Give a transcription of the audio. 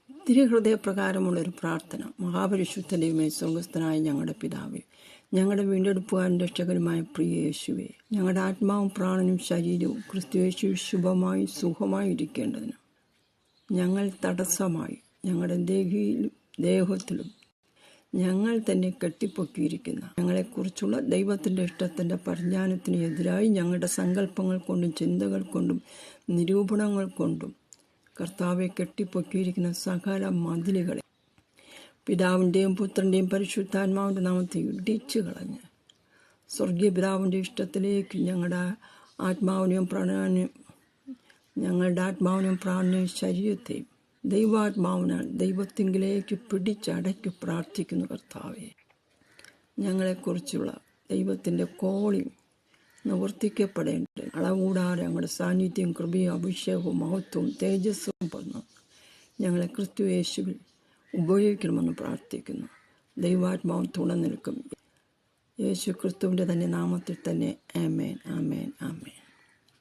തിരുഹൃദയപ്രകാരമുള്ളൊരു പ്രാർത്ഥന. മഹാപരിശുദ്ധ ദൈവമേ, സ്വർഗസ്ഥനായ ഞങ്ങളുടെ പിതാവേ, ഞങ്ങളുടെ വീണ്ടെടുപ്പുകാരൻ രക്ഷകനുമായ പ്രിയ യേശുവേ, ഞങ്ങളുടെ ആത്മാവും പ്രാണനും ശരീരവും ക്രിസ്തുയേശു ശുഭമായി സുഖമായി ഇരിക്കേണ്ടതിന് ഞങ്ങൾ തടസ്സമായി ഞങ്ങളുടെ ദേഹത്തിലും ഞങ്ങൾ തന്നെ കെട്ടിപ്പൊക്കിയിരിക്കുന്ന ഞങ്ങളെക്കുറിച്ചുള്ള ദൈവത്തിൻ്റെ ഇഷ്ടത്തിൻ്റെ പരിജ്ഞാനത്തിന് എതിരായി ഞങ്ങളുടെ സങ്കല്പങ്ങൾ കൊണ്ടും ചിന്തകൾ കൊണ്ടും നിരൂപണങ്ങൾ കൊണ്ടും കർത്താവെ കെട്ടിപ്പൊക്കിയിരിക്കുന്ന സകല മതിലുകളെ പിതാവിൻ്റെയും പുത്രൻ്റെയും പരിശുദ്ധാത്മാവിൻ്റെ നാമത്തെ ഇടിച്ചു കളഞ്ഞ് സ്വർഗീയ പിതാവിൻ്റെ ഇഷ്ടത്തിലേക്ക് ഞങ്ങളുടെ ആത്മാവിനെയും പ്രാണനെയും ശരീരത്തെയും ദൈവാത്മാവിനാൽ ദൈവത്തിങ്കിലേക്ക് പിടിച്ചടക്കി പ്രാർത്ഥിക്കുന്നു. കർത്താവെ, ഞങ്ങളെക്കുറിച്ചുള്ള ദൈവത്തിൻ്റെ കോളിംഗ് നിവർത്തിക്കപ്പെടേണ്ടത് അളകൂടാതെ ഞങ്ങളുടെ സാന്നിധ്യം, കൃപയും, അഭിഷേകവും, മഹത്വവും, തേജസ്സും പകർന്നു ഞങ്ങളെ ക്രിസ്തു യേശുവിൽ ഉപയോഗിക്കണമെന്ന് പ്രാർത്ഥിക്കുന്നു. ദൈവാത്മാവ് തുണ നിൽക്കും. യേശു ക്രിസ്തുവിൻ്റെ തന്നെ നാമത്തിൽ തന്നെ. ആമേൻ, ആമേൻ, ആമേൻ.